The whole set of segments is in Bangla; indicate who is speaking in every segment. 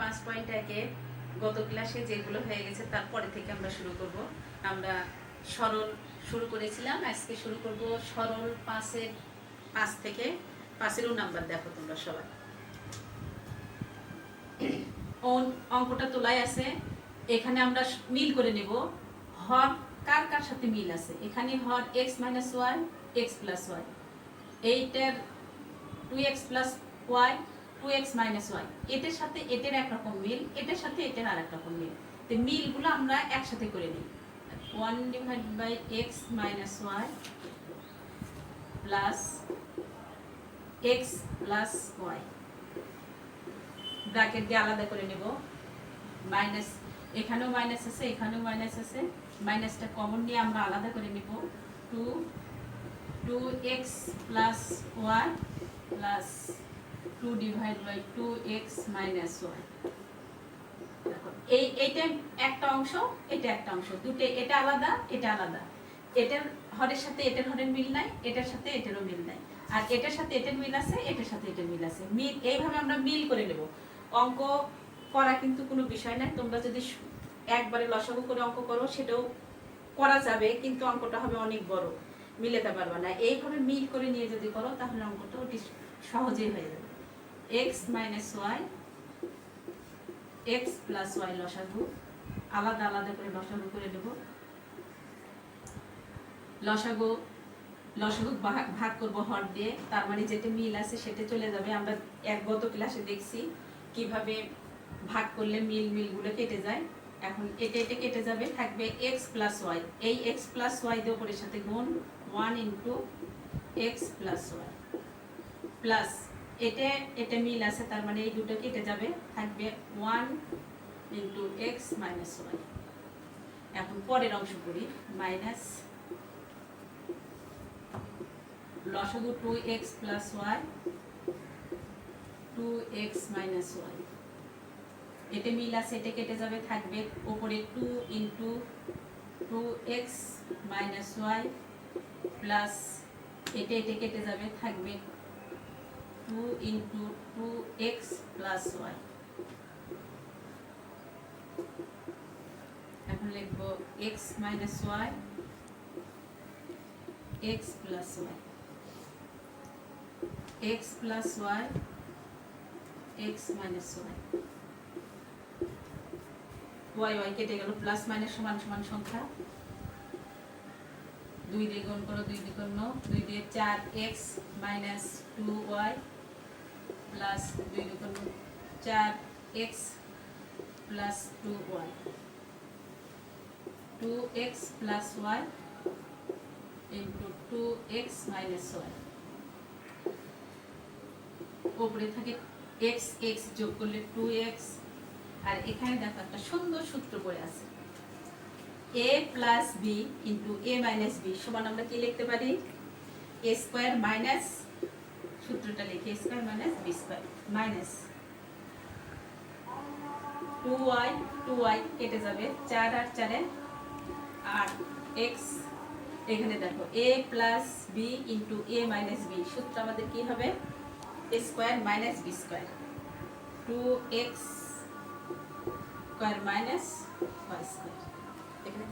Speaker 1: 5.1-এ গত ক্লাসে যেগুলো হয়ে গেছে তারপরে থেকে আমরা শুরু করব। আমরা সরল শুরু করেছিলাম, আজকে শুরু করব সরল 5 থেকে 5-এরও নাম্বার। দেখো তোমরা সবাই অঙ্কটা তোলাই আছে, এখানে আমরা মিল করে নেব হর কার কার সাথে মিল আছে। এখানে হর x - y x + y, এইটার 2x + y 2x - y, এটার সাথে এটার একরকম মিল, এটার সাথে এটার আরেক রকম মিল। তো মিলগুলো আমরা একসাথে করে নিই। 1/x - y plus x + y, bracket দিয়ে আলাদা করে নেব। মাইনাস, এখানেও মাইনাস আছে, এখানেও মাইনাস আছে, মাইনাসটা কমন নিয়ে আমরা আলাদা করে নেব। 2x + y plus 2/2x - y। এইটা একটা অংশ, এটা একটা অংশ, দুটো, এটা আলাদা এটা আলাদা। এটার হরের সাথে এটার হরের মিল নাই, এটার সাথে এটারও মিল নাই, আর এটার সাথে এটার মিল আছে, এটার সাথে এটার মিল আছে। মিল এইভাবে আমরা মিল করে নেব। অঙ্ক করা কিন্তু কোনো বিষয় না, তোমরা যদি একবারে লসাগু করে অঙ্ক করো সেটাও করা যাবে, কিন্তু অঙ্কটা হবে অনেক বড়, মিলাতে পারবে না। এইভাবে মিল করে নিয়ে যদি করো তাহলে অঙ্কটা অতি সহজেই হয়ে যাবে। x - y x + y লসাগু, আলাদা আলাদা করে লসাগু করে নেব। লসাগু ভাগ করব হর দিয়ে, তার মানে যেটা মিল আছে সেটা চলে যাবে। আমরা গত ক্লাসে দেখছি কিভাবে ভাগ করলে মিলগুলো কেটে যায়। এখন এটা কেটে যাবে, থাকবে x + y। এই x + y দিয়ে উপরের সাথে গুণ 1 × x + y প্লাস এটা মিল আছে, তার মানে এই দুটো কেটে যাবে, থাকবে 1 × x - y। এখন পরের অংশ করি। মাইনাস লসাগু 2x + y 2x - y, এটা মিল আছে, এটা কেটে যাবে, থাকবে উপরে 2 × 2x - y প্লাস এটা কেটে যাবে, থাকবে 2 × 2x + y। এখন লিখব x - y x + y x + y x - y y কেটে গেল, প্লাস মাইনাস সমান সমান সংখ্যা। 2 দিয়ে গুণ করো, 2 × 9, 2 দিয়ে 4x - 2y plus 2 × 4x + 2y 2x + y × 2x - y। উপরে থাকে x, x যোগ করলে 2x, আর এখানে দেখো একটা সুন্দর সূত্র পড়ে আছে, a + b × a - b সমান আমরা কি লিখতে পারি? a² মাইনাস, সূত্রটা লিখি, a² - b² মাইনাস 2y কেটে যাবে, 4 আর 4 আর x। এখানে দেখো a + b × a - b সূত্র আমাদের কি হবে? a² - b², 2x² - y²। এখানে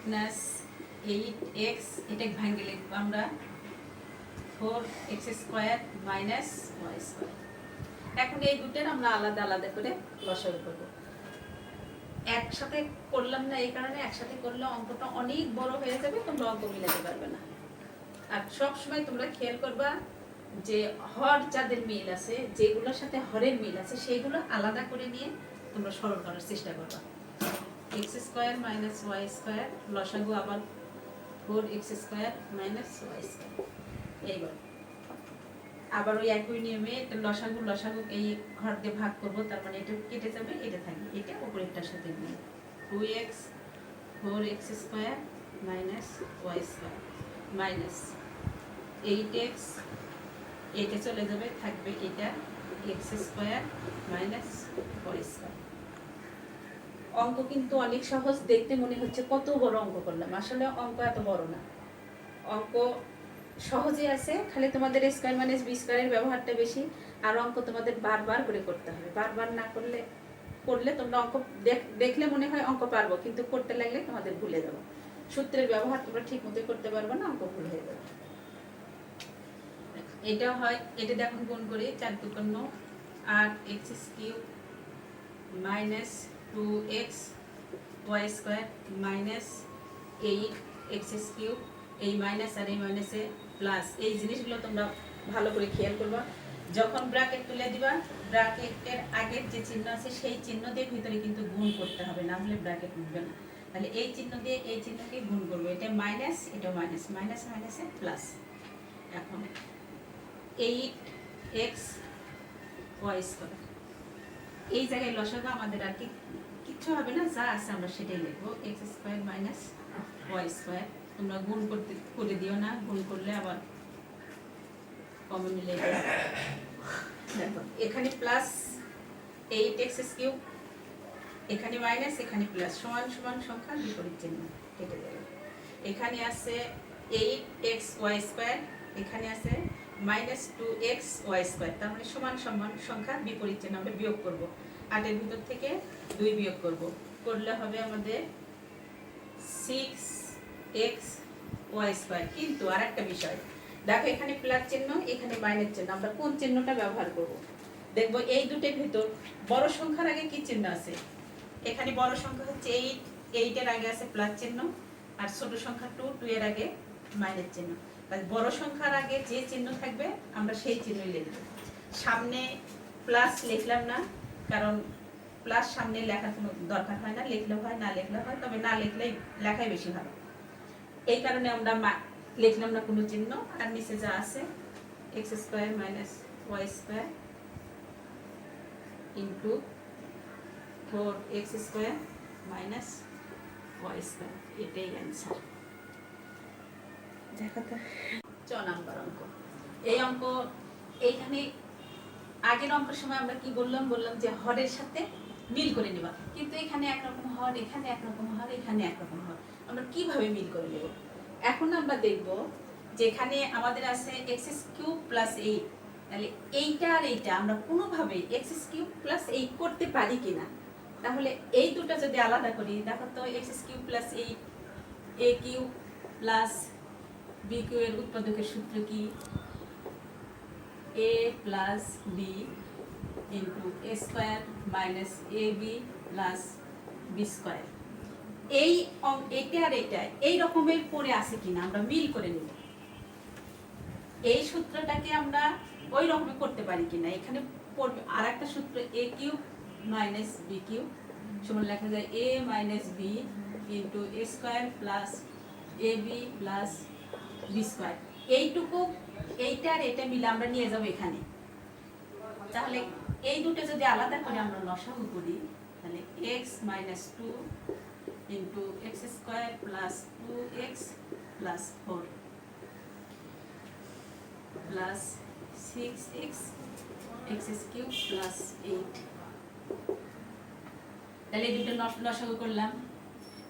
Speaker 1: প্লাস 8x, এটা ভাঙে লিখবো আমরা 4x² - y²। এখন এই দুটোর আমরা আলাদা আলাদা করে লসাগু করব। একসাথে করলাম না, এই কারণে একসাথে করলে অঙ্কটা অনেক বড় হয়ে যাবে, তোমরা অঙ্ক মিলাতে পারবে না। আর সব সময় তোমরা খেয়াল করবা যে হর যাদের মিল আছে, যেগুলোর সাথে হরের মিল আছে, সেইগুলো আলাদা করে নিয়ে তোমরা সরল করার চেষ্টা করবা। x² - y² লসাগু আবার 4x² - y²। এইবার আবার ওই একই নিয়মে লসাগু এই হর দিয়ে ভাগ করব, তার মানে এটা কেটে যাবে, এটা থাকবে, এটা উপরেরটার সাথে মিল 2x 4x² - y² minus 8x, এটা চলে যাবে, থাকবে এটা x² - y²। অঙ্ক কিন্তু অনেক সহজ, দেখতে মনে হচ্ছে কত বড় অঙ্ক করলাম, আসলে অঙ্ক এত বড় না। অঙ্ক সহজে আছে, খালি তোমাদের স্কয়ার মাইনাস বি স্কয়ারের ব্যবহারটা বেশি। আর অঙ্ক তোমাদের বারবার করে করতে হবে, বারবার না করলে করলে তোমরা অঙ্ক দেখলে মনে হয় অঙ্ক পারবো, কিন্তু করতে লাগলে তোমাদের ভুলে যাবো, সূত্রের ব্যবহার তোমরা ঠিক মতো করতে পারবে না, অঙ্ক ভুল হয়ে যাবে। এটা হয়, এটা দেখুন গুণ করি, 4 2 9 8 x cube minus 2x y square minus 8 x cube, এই মাইনাস আর এই মাইনাসে প্লাস। এই জিনিসগুলো তোমরা ভালো করে খেয়াল করবা। যখন ব্র্যাকেট তুলে দিবা, ব্র্যাকেটের আগের যে চিহ্ন আছে সেই চিহ্ন দিয়ে ভিতরে কিন্তু গুণ করতে হবে, না হলে ব্র্যাকেট উঠবে না। তাহলে এই চিহ্ন দিয়ে এই চিহ্নকে গুণ করবো, এটা মাইনাস, এটা মাইনাস, মাইনাস মাইনাসে প্লাস। এখন 8x ওয়াই স্কয়ার, এই জায়গায় লসাগু আমাদের আর কিচ্ছু হবে না, যা আছে আমরা সেটাই লিখবো, x square minus y square. তোমরা গুণ করে দিও না, গুণ করলে আবার কমন নিলে দেখো এখানে প্লাস 8x কিউব, এখানে মাইনাস, এখানে প্লাস, সমান সমান সংখ্যা বিপরীত চিহ্ন কেটে দেবে। এখানে আছে 8x ওয়াই স্কয়ার, এখানে আছে মাইনাস 2x ওয়াই স্কয়ার, তার মানে সমান সমান সংখ্যা বিপরীত চিহ্ন আমরা বিয়োগ করব। 8 এর ভিতর থেকে 2 বিয়োগ করব, করলে হবে আমাদের 6x ওয়াই স্কয়ার। কিন্তু আরেকটা বিষয় দেখো, এখানে প্লাস চিহ্ন, এখানে মাইনাস চিহ্ন, আমরা কোন চিহ্নটা ব্যবহার করব? দেখবো এই দুটোর ভিতর বড় সংখ্যার আগে কি চিহ্ন আছে? এখানে বড় সংখ্যা হচ্ছে 8, 8 এর আগে আছে প্লাস চিহ্ন, আর ছোট সংখ্যা 2, 2 এর আগে মাইনাস চিহ্ন। তাই বড় সংখ্যার আগে যে চিহ্ন থাকবে আমরা সেই চিহ্নই লিখব। সামনে প্লাস লিখলাম না, কারণ প্লাস সামনে লেখার কোনো দরকার হয় না, লিখলে হয় না লিখলে হয়, তবে না লিখলেই লেখাই বেশি ভালো। এই কারণে আমরা লিখলাম না কোনো চিহ্ন, আর নিচে যা আছে x square minus y square into 4x square minus y square, এটাই অ্যান্সার। দেখাতে 6 নাম্বার অঙ্ক। এই অঙ্ক এইখানে আগের অঙ্কের সময় আমরা কি বললাম যে হরের সাথে মিল করে নেবা, কিন্তু এখানে একরকম হর, এখানে একরকম হর, এখানে একরকম হর, আমরা কিভাবে মিল করে নেব? এখন আমরা দেখব যে এখানে আমাদের আছে x কিউব প্লাস 8, তাহলে এইটা আর এইটা আমরা কোনোভাবে x কিউব প্লাস 8 করতে পারি কিনা। তাহলে এই দুটো যদি আলাদা করি, দেখো তো x cube plus 8 a cube plus b cube এর উৎপাদকের সূত্র কি? a plus b into a square minus ab plus b square. এইটা আর এইটা এই রকমের পড়ে আছে কিনা আমরা মিল করে নেব। এই সূত্রটাকে আমরা ওই রকমই করতে পারি কিনা, এখানে পড়বে আর একটা সূত্র a cube minus b cube সমান লেখা যায় a minus b into a square plus ab plus b square. এইটুকু এইটা আর এটা মিলে আমরা নিয়ে যাব এখানে। তাহলে এই দুটো যদি আলাদা করে আমরা লসাগু করি, তাহলে x minus 2 into x square plus 2x plus 4 plus 6x x cube plus 8। তাহলে এই দুটো লসাগু করলাম।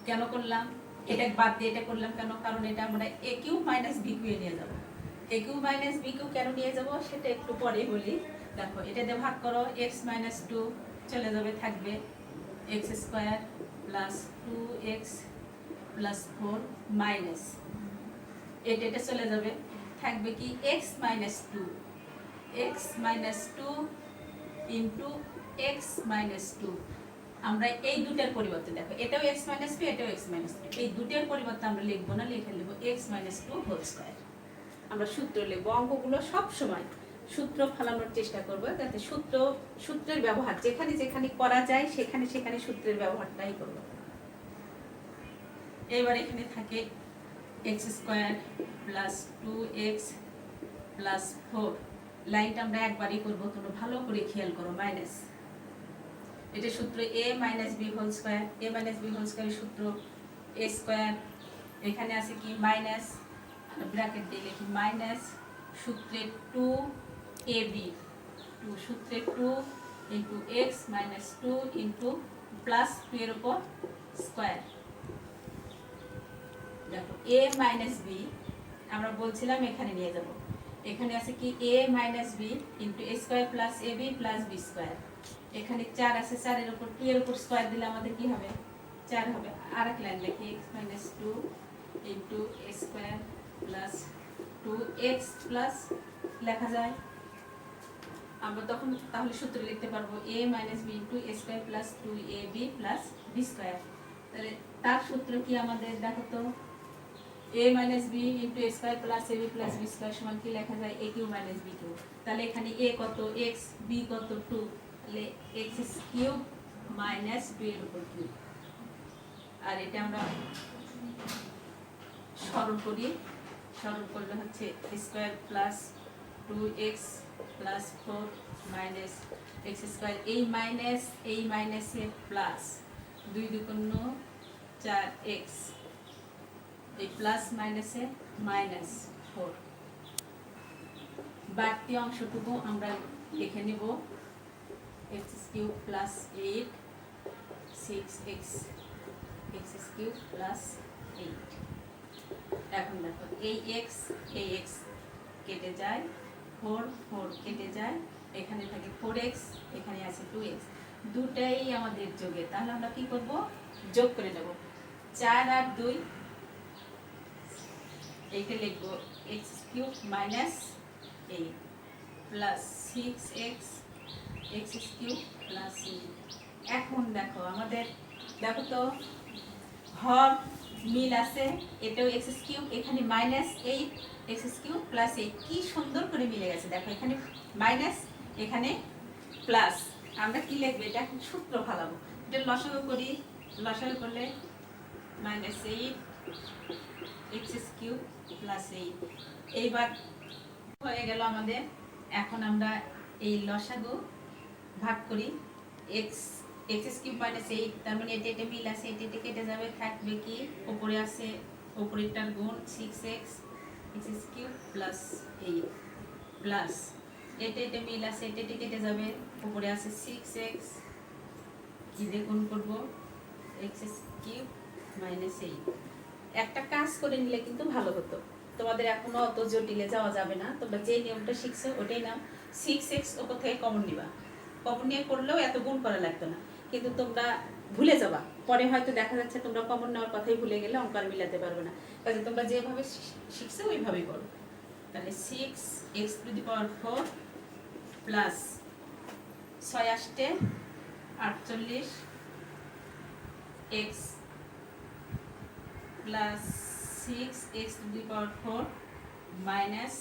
Speaker 1: কেন করলাম? এটা বাদ দিয়ে এটা করলাম কেন? কারণ এটা আমরা a cube minus b cube নিয়ে যাব। a cube minus b cube কেন নিয়ে যাব সেটা একটু পরে বলি। দেখো এটা দিয়ে ভাগ করো, x মাইনাস 2 চলে যাবে, থাকবে x square plus 2x plus 4 minus এটা চলে যাবে, থাকবে কি x minus 2, x minus 2 into x minus 2। আমরা এই দুটার পরিবর্তে দেখো এটাও x মাইনাস 2, এটাও x মাইনাস 2, এই দুটার পরিবর্তে আমরা লিখবো না, লিখে নেব x মাইনাস 2 হোল স্কয়ার। আমরা সূত্র লিখবো। অঙ্কগুলো সব সময় সূত্র ফলানোর চেষ্টা করব, যাতে সূত্রের ব্যবহার যেখানে যেখানে করা যায় সেখানে সেখানে সূত্রের ব্যবহারটাই করব। এবার এখানে থাকে x square plus 2x plus 4, লাইনটা আমরা একবারই করব, তোমরা ভালো করে খেয়াল করো, মাইনাস এটা সূত্র a minus b whole square, a minus b whole স্কয়ারের সূত্র a স্কয়ার, এখানে আছে কি মাইনাস, ব্র্যাকেট দিয়ে লিখি মাইনাস সূত্রে 2ab, 2 সূত্রে 2 into x minus 2 into plus 2 এর উপর স্কয়ার। দেখো a মাইনাস b আমরা বলছিলাম এখানে নিয়ে যাব। এখানে আছে কি a minus b into a square plus ab plus b square. এখানে 4 আছে, 4 এর উপর 2 এর উপর স্কোয়ার দিলে আমাদের কি হবে? 4 হবে। আরেক লাইন লিখি x minus 2 into a square plus 2x plus লেখা যায়। আমরা তখন তাহলে সূত্র লিখতে পারবো a minus b into a square plus 2ab plus b square. তাহলে তার সূত্র কি আমাদের দেখো তো, a minus b into a square plus ab plus b square সমান কি লেখা যায়? a cube minus b cube. তাহলে এখানে a কত x, b কত 2, তাহলে x কিউব মাইনাস 2 এর উপর কিউব। আর এটা আমরা সরল করি, সরল করলে হচ্ছে square plus 2x plus 4 minus x square, এই মাইনাসে প্লাস 2 দুগুণ 4x, এই প্লাস মাইনাসে মাইনাস 4। বাড়তি অংশটুকু আমরা লিখে নিব x cube plus 8 6x x cube plus 8। এখন দেখো এই x কেটে যায়, 4 কেটে যায়, এখানে থাকে 4x, এখানে আছে 2x, দুটাই আমাদের যোগে। তাহলে আমরা কি করব? যোগ করে নেব। 4 আর 2, এইটা লিখব x cube minus 8 plus 6x x cube plus 8। এখন দেখো আমাদের, দেখো তো হর মিল আছে, এটাও x কিউব, এখানে মাইনাস 8 x কিউব প্লাস 8, কি সুন্দর করে মিলে গেছে। দেখো এখানে মাইনাস, এখানে প্লাস। আমরা কি লিখব? এটা এখন সূত্র ফলাবো। এটা লসাগু করি, লসাগু করলে মাইনাস 8 x কিউব প্লাস 8। এইবার হয়ে গেল আমাদের। এখন আমরা এই লসাগু ভাগ করি, x কিউব মাইনাস 8, তার মানে এটা মিল আছে, এটা কেটে যাবে, থাকবে কি উপরে আছে, উপরেরটার গুণ 6x x cube plus 8 plus এটা মিল আছে, এটা কেটে যাবে, উপরে আছে 6x, কি দিয়ে গুণ করব? x cube minus 8। একটা কাজ করে নিলে কিন্তু ভালো হতো, তোমাদের এখনো অত জটিলে যাওয়া যাবে না। তোমরা যে নিয়মটা শিখছো ওটাই নাও। 6x ওপর থেকে কমন নিবা, কমন নিয়ে করলেও এত গুণ করা লাগতো না, কিন্তু তোমরা ভুলে যাবা। পরে হয়তো দেখা যাচ্ছে তোমরা কমন নেওয়ার কথাই ভুলে গেলে অঙ্ক আর মিলাতে পারবে না। কাজে তোমরা যেভাবে শিখছো ওইভাবেই করো। তাহলে 6x to the power 4 plus 6 আসতে 48 x plus 6x to the power 4 minus,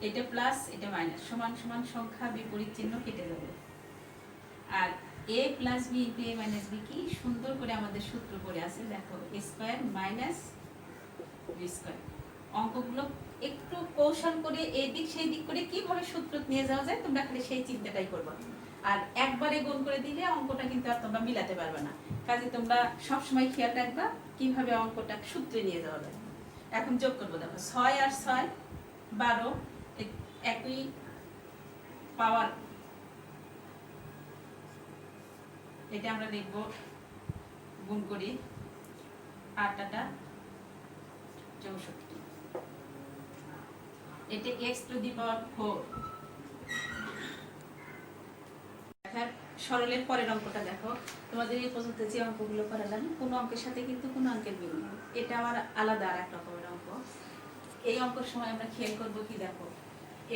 Speaker 1: এটা প্লাস এটা মাইনাস, সমান সমান সংখ্যা বিপরীত চিহ্ন কেটে যাবে। আর a plus b into a minus b, কি সুন্দর করে আমাদের সূত্র পড়ে আছে দেখো, a square minus b square. অঙ্কগুলো একটু কৌশল করে এই দিক সেই দিক করে কিভাবে সূত্র নিয়ে যাওয়া যায় তোমরা খালি সেই চিন্তাটাই করবে। আর একবারে গুণ করে দিলে অঙ্কটা কিন্তু আর তোমরা মিলাতে পারবে না। কাজে তোমরা সবসময় খেয়াল রাখবা কিভাবে অঙ্কটা সূত্রে নিয়ে যাওয়া যায়। এখন যোগ করবো, দেখো 6 আর 6 12, একই পাওয়ার, এটা আমরা লিখব গুণ করি 8 8 64, এটা x টু দি পাওয়ার 4। দেখার সরলের পরের অঙ্কটা দেখো, তোমাদের এই পর্যন্ত যে অঙ্কগুলো করালাম কোনো অঙ্কের সাথে কিন্তু কোনো অঙ্কের মিল নেই, এটা আমার আলাদা আর এক রকমের অঙ্ক। এই অঙ্কের সময় আমরা খেয়াল করবো কি, দেখো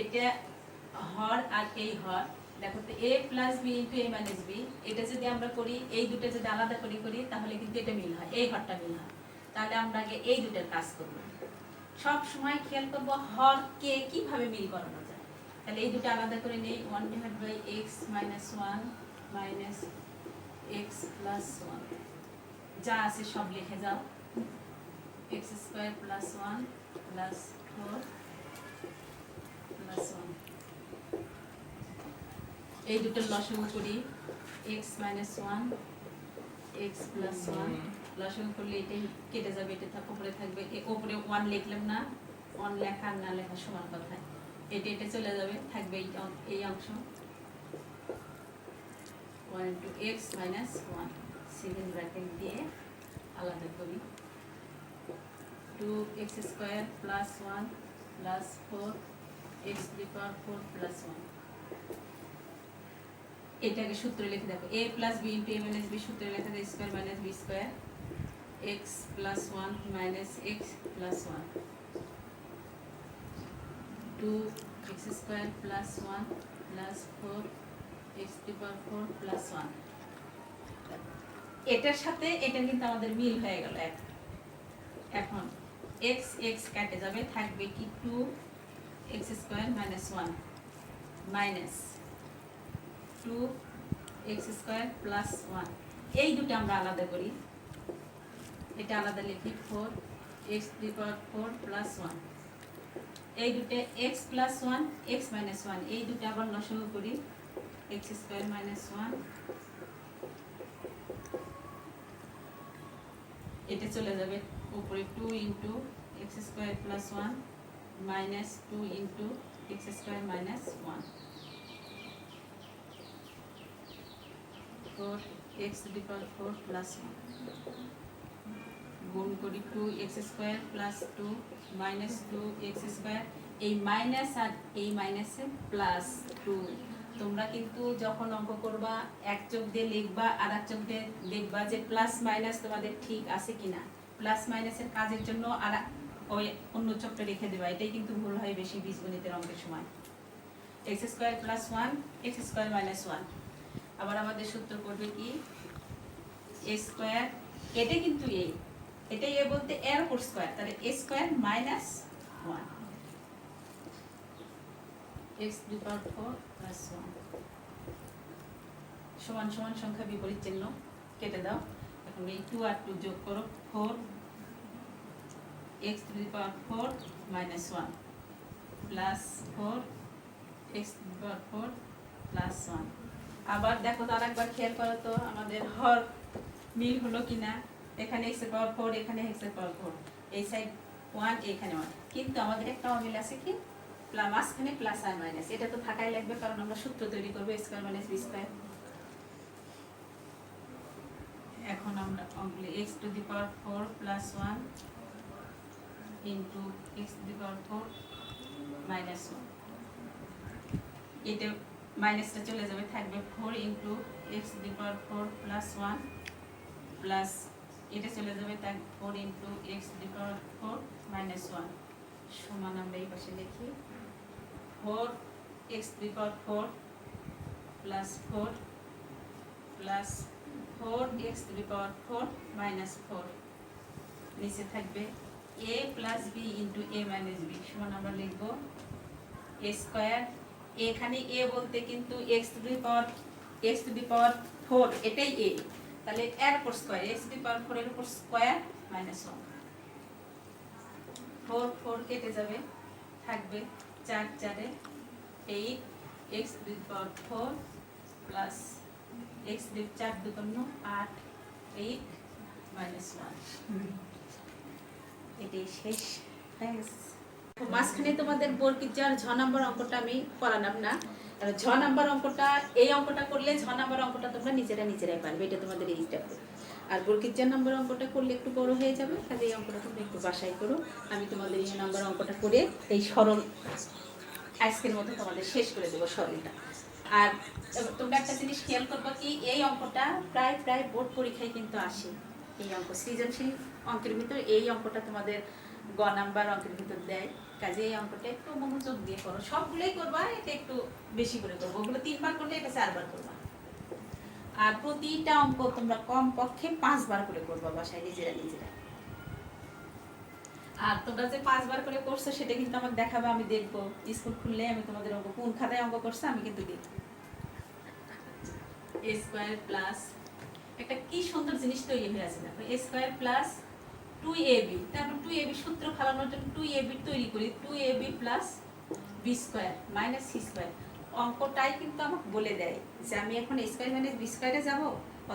Speaker 1: এটা হর আর এই হর, দেখো তো a plus b into a minus b, এটা যদি আমরা করি, এই দুটো যদি আলাদা করি তাহলে কিন্তু এটা মিল হয়, এই হরটা মিল হয়। তাহলে আমরা আগে এই দুটোর কাজ করব। সব সময় খেয়াল করবো হর কে কিভাবে মিল করানো যায়। তাহলে এই দুটো আলাদা করে নেই, 1/x minus 1 minus x plus 1, যা আছে সব লিখে যাও, x square plus 1 plus 4 plus 1। এই দুটোর লসাগু করি, x মাইনাস 1 x প্লাস 1, লসাগু করলে এটাই কেটে যাবে, এটা উপরে থাকবে, উপরে 1 লিখলাম না, 1 লেখা আর না লেখা সমান কথা, এটা চলে যাবে, থাকবে এই অংশ 1 into x minus 1, second bracket দিয়ে আলাদা করি। 2x square plus 1 plus 4x to the power 4 plus 1। এটাকে সূত্রে লিখে দেখো a plus b into a minus b সূত্রে লেখা যায় square minus b square x plus 1 minus x plus 1 2x square plus 1 plus 4x to the power 4 plus 1। এটার সাথে এটা কিন্তু আমাদের মিল হয়ে গেল এক। এখন x x কেটে যাবে, থাকবে কি 2x square minus 1 minus 2x square plus 1। এই দুটো আমরা আলাদা করি, এটা আলাদা লিখি 4x to the power 4 plus 1। এই দুটো x প্লাস 1 x মাইনাস 1, এই দুটো আবার লসাগু করি x স্কয়ার মাইনাস 1, এটা চলে যাবে উপরে 2 into x square plus 1 minus 2 into x square minus 1 4x to the power 4 plus 1 গুণ করি 2x square plus 2 minus 2x square, এই মাইনাস আর এই মাইনাসে প্লাস 2। তোমরা কিন্তু যখন অঙ্ক করবা এক চোখ দিয়ে লিখবা আর এক চোখ দিয়ে দেখবা যে প্লাস মাইনাস তোমাদের ঠিক আছে কিনা। প্লাস মাইনাসের কাজের জন্য আর ওই অন্য চোখটা রেখে দেবা, এটাই কিন্তু ভুল হয় বেশি বীজগণিতের অঙ্কের সময়। x square plus 1 x square minus 1। আবার আমাদের সূত্র করবে কি a স্কয়ার, এটা কিন্তু এটা a বলতে এর উপর স্কয়ার, তাহলে a square minus 1 x to the power 4 plus 1 সমান সমান সংখ্যা বিপরীত চিহ্ন কেটে দাও। এখন এই 2 আর 2 যোগ করো 4x to the power 4 minus 1 plus 4x to the power 4 plus 1। আবার দেখো তো আরেকবার খেয়াল করো তো আমাদের হর মিল হলো কিনা। এখানে x এর পাওয়ার 4, এখানে x এর পাওয়ার 4, এই সাইড 1 এখানে 1, কিন্তু আমাদের একটা অমিল আছে কি মাঝখানে প্লাস আর মাইনাস, এটা তো থাকাই লাগবে কারণ আমরা সূত্র তৈরি করবো a square minus b square. এখন আমরা অঙ্কলে x to the power 4 plus 1 into x to the power 4 minus 1, এটা মাইনাসটা চলে যাবে, থাকবে 4 into x to the power 4 plus 1 plus এটা চলে যাবে, তাই 4 into x to the power 4 minus 1 সমান আমরা এই পাশে লিখি 4x to the power 4 plus 4 plus 4x to the power 4 minus 4, নিচে থাকবে a plus b into a minus b সমান আমরা লিখব a স্কয়ার। এখানে a বলতে কিন্তু x টু দি পাওয়ার 4 এটাই a, তাহলে এর উপর স্কয়ার x টু দি পাওয়ার 4 এর উপর স্কয়ার মাইনাস 1, 4 4 কেটে যাবে, থাকবে 4 4 এ 8 x to the power 4 plus x to the 4 দুগুণ 8 8 মাইনাস 1। এটাই শেষ। থ্যাঙ্কস। মাঝখানে তোমাদের বর্গীর ঝ নাম্বার অঙ্কটা আমি করালাম না, ঝ নাম্বার অঙ্কটা এই অঙ্কটা করলে ঝ নাম্বার অঙ্কটা তোমরা নিজেরাই পারবে, এটা তোমাদের এই স্টেপ। আর বর্গীর নাম্বার অঙ্কটা করলে একটু বড় হয়ে যাবে, কাজে এই অঙ্কটা তোমরা একটু বাসায় করো। আমি তোমাদের এই নাম্বার অঙ্কটা করে এই সরল আজকের মতো তোমাদের শেষ করে দেবো সরলটা। আর তোমরা একটা জিনিস খেয়াল করবো কি এই অঙ্কটা প্রায় বোর্ড পরীক্ষায় কিন্তু আসে, এই অঙ্ক সৃজনশীল অঙ্কের ভিতর এই অঙ্কটা তোমাদের গ নাম্বার অঙ্কের ভিতর দেয়, কাজে এই অঙ্কটা একটু মনোযোগ দিয়ে করো। সবগুলোই করবা, এটা একটু বেশি করে করবো, ওগুলো 3 বার করলে এটা 4 বার করবা। আর প্রতিটা অঙ্ক তোমরা কম পক্ষে 5 বার করে করবা বাসায় নিজেরা। আর তোমরা যে 5 বার করে করছো সেটা কিন্তু আমাকে দেখাবে, আমি দেখবো। স্কুল খুললে আমি তোমাদের অঙ্ক কোন খাতায় অঙ্ক করছো আমি কিন্তু দেখবো। a স্কয়ার প্লাস একটা কি সুন্দর জিনিস তৈরি হয়ে আছে দেখো, a স্কয়ার প্লাস 2ab, তারপর 2ab সূত্র ফেলানোর জন্য 2ab তৈরি করি, 2ab plus b square minus c square. অঙ্কটাই কিন্তু আমাকে বলে দেয় যে আমি এখন a স্কয়ার মাইনাস b স্কয়ারে যাব,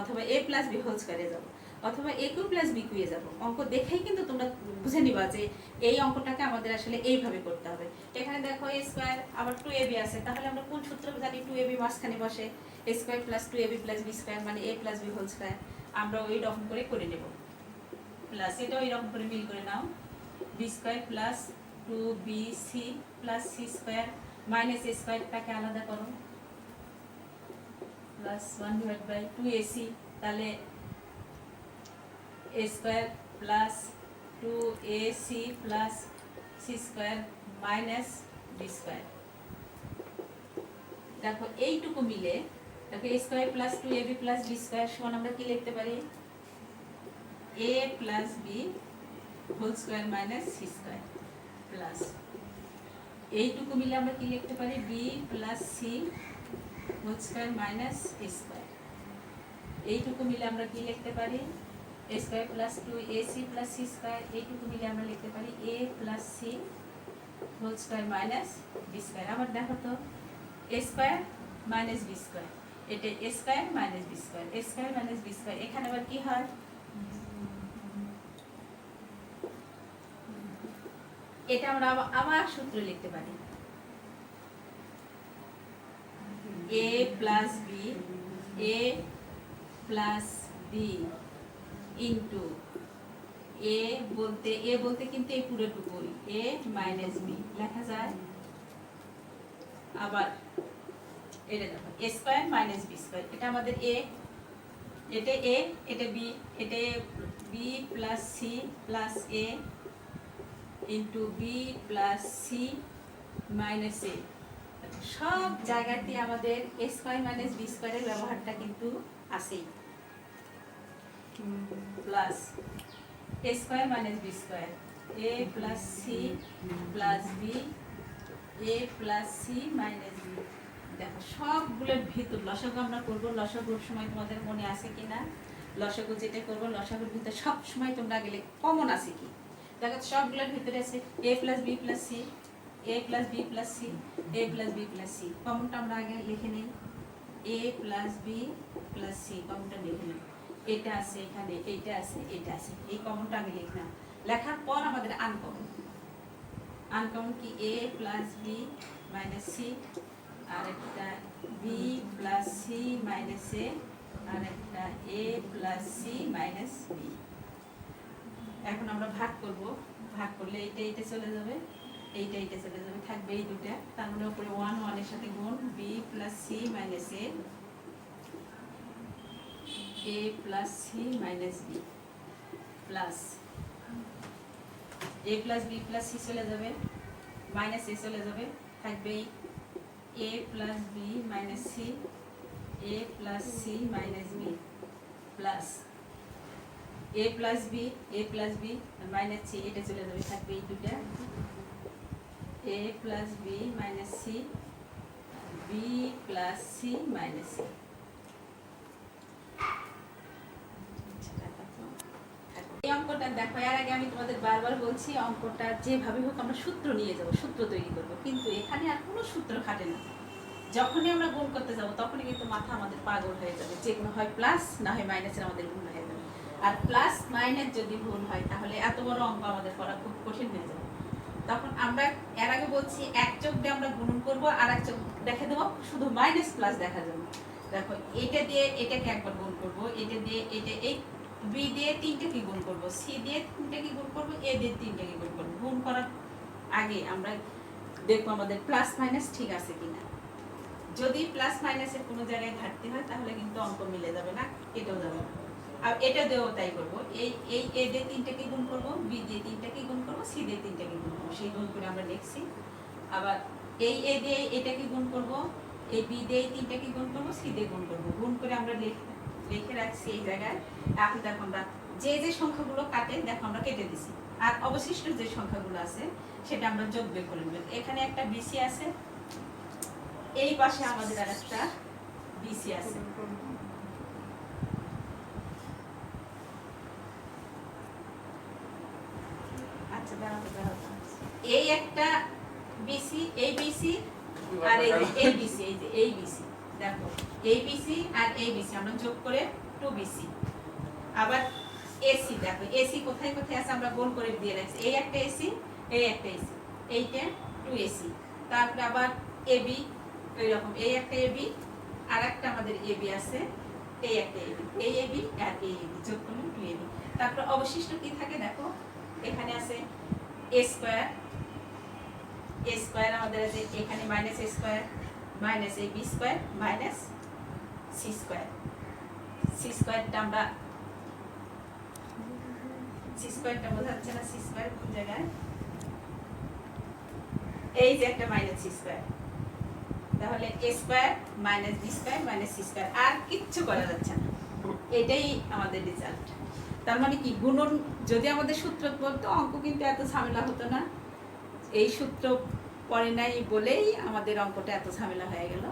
Speaker 1: অথবা a প্লাস b হোল স্কয়ারে যাব, অথবা a cube plus b cube এ যাব। অঙ্ক দেখেই কিন্তু তোমরা বুঝে নিবা যে এই অঙ্কটাকে আমাদের আসলে এইভাবে করতে হবে। এখানে দেখো a স্কয়ার আবার 2ab আছে, তাহলে আমরা কোন সূত্র জানি 2ab মাঝখানে বসে, a square plus 2ab plus b square মানে a plus b whole square. আমরা ওই রকম করে নেব, প্লাস এটা ওই রকম করে মিল করে নাও, B square plus 2bc plus C square minus A স্কোয়ারটাকে আলাদা করো প্লাস 1/2ac, তাহলে a square plus 2ac plus C square minus B square. দেখো এইটুকু মিলে দেখো a square plus 2ab plus B square সমান আমরা কি লিখতে পারি a plus B whole square minus C square plus এইটুকু মিলে আমরা কি লিখতে পারি b plus C whole square minus A square. এইটুকু মিলে আমরা কি লিখতে পারি a square plus 2ac plus C square. এইটুকু মিলে আমরা লিখতে পারি a plus C whole square minus B square. আবার দেখো তো a square minus B square, এটা a square minus B square, a square minus B square. এখানে আবার কি হয় এটা আমরা আবার সূত্র লিখতে পারি a plus B a plus b into a বলতে কিন্তু এই পুরোটুকুই a মাইনাস বি লেখা যায়। আবার এটা দেখো a square minus B square, এটা আমাদের a, এটা a, এটা b, এটা b plus C plus a into B plus C minus A. সব জায়গাতে আমাদের a স্কয়ার মাইনাস বি স্কয়ারের ব্যবহারটা কিন্তু আছেই। Plus a square minus B square, a plus C plus B, a plus C minus B. দেখো সবগুলোর ভিতর লসাগু আমরা করবো, লসাগুর সময় তোমাদের মনে আছে কিনা লসাগু যেটা করবো লসাগুর ভিতরে সব সময় তোমরা গেলে কমন আছে কি দেখো সবগুলোর ভিতরে আছে a plus B plus C, a plus B plus C, a plus B plus C. কমনটা আমরা আগে লিখে নিই a plus B plus C, কমনটা লিখে নিই। এটা আছে এখানে, এইটা আছে, এটা আছে, এই কমনটা আগে লিখলাম। লেখার পর আমাদের আনকমন কি a plus B minus C, আর একটা B plus C minus A, আর একটা a plus C minus B. এখন আমরা ভাগ করব, ভাগ করলে এইটা এইটা চলে যাবে, এইটা এইটা চলে যাবে, থাকবে এই দুটা। তার মানে উপরে 1 1 এর সাথে গুণ b plus C minus a plus C minus b plus a plus B plus c চলে যাবে, মাইনাস এ চলে যাবে, থাকবে a plus B minus c, a plus C minus b plus a plus B minus c, এটা চলে যাবে, থাকবে এই দুটা a plus B minus c, b plus C minus c. এই অঙ্কটা দেখো, এর আগে আমি তোমাদের বারবার বলছি অঙ্কটা যেভাবে হোক আমরা সূত্র নিয়ে যাব, সূত্র তৈরি করব, কিন্তু এখানে আর কোনো সূত্র খাটে না। যখনই আমরা গুণ করতে যাব তখনই কিন্তু মাথা আমাদের পাগল হয়ে যাবে, যে কোনো হয় প্লাস না হয় মাইনাসের আমাদের ভুল হয়ে যাবে। আর প্লাস মাইনাস যদি ভুল হয় তাহলে এত বড় অঙ্ক আমাদের করা খুব কঠিন হয়ে যাবে। তখন আমরা এর আগে বলছি এক চোখ দিয়ে আমরা গুণন করব, আর এক চোখ দেখে দেবো শুধু মাইনাস প্লাস দেখা যাবে। দেখো এটা দিয়ে এটাকে একবার গুণ করব, এটা দিয়ে এটা, এই বি দিয়ে তিনটে কি গুণ করব, সি দিয়ে তিনটে কি গুণ করব, এ দিয়ে তিনটে কি গুণ করব। গুণ করার আগে আমরা দেখবো আমাদের প্লাস মাইনাস ঠিক আছে কিনা। যদি প্লাস মাইনাসের কোনো জায়গায় ঘাটতি হয় তাহলে কিন্তু অঙ্ক মিলে যাবে না, এটাও যাবে না। আর এটা দিয়েও তাই করবো, এই এ দিয়ে তিনটে কি গুণ করব, বি দিয়ে তিনটে কি গুণ করব, সি দিয়ে তিনটে কি গুণ করব, সেই গুণ করে আমরা লিখছি। আবার এই এ দিয়ে এটাকে গুণ করব, এই বি দিয়ে তিনটে কি গুণ করব, সি দিয়ে গুণ করব, গুণ করে আমরা লিখে রাখছি এই জায়গায়। এখন দেখো আমরা যে যে সংখ্যাগুলো কাটে দেখো আমরা কেটে দিছি, আর অবশিষ্ট যে সংখ্যাগুলো আছে সেটা আমরা যোগ বের করে নেব। এখানে একটা বিসি আছে, এই পাশে আমাদের আরেকটা বিসি আছে। আচ্ছা দাঁড়াও, এই একটা বিসি, এই বিসি আর এই বিসি, এই যে এই বিসি, দেখো এই বিসি আর এই বিসি আমরা যোগ করে 2bc। আবার এসি, দেখো এসি কোথায় কোথায় আছে আমরা গোল করে দিয়ে রাখছি, এই একটা এসি, এই একটা এসি, এইটা 2ac। তারপরে আবার এবি, এইরকম এই একটা এবি, আর একটা আমাদের এবি আছে, এই একটা এবি, এই এবি আর এই এবি যোগ করলে 2ab। তারপর অবশিষ্ট কি থাকে দেখো, এখানে আছে এ স্কোয়ার, এ স্কোয়ার আমাদের আছে এখানে minus A square minus A B square minus C square. C স্কোয়ারটা আমরা সি স্কোয়ারটা বোঝা যাচ্ছে না, সি স্কোয়ার কোন জায়গায়, এই যে একটা মাইনাস সি স্কোয়ার, তাহলে A square minus B square minus C square, আর কিচ্ছু করা যাচ্ছে না, এটাই আমাদের রেজাল্ট। তার মানে কি গুণন যদি আমাদের সূত্র বলতো অঙ্ক কিন্তু এত ঝামেলা হতো না, এই সূত্র পড়ে নাই বলেই আমাদের অঙ্কটা এত ঝামেলা হয়ে গেল।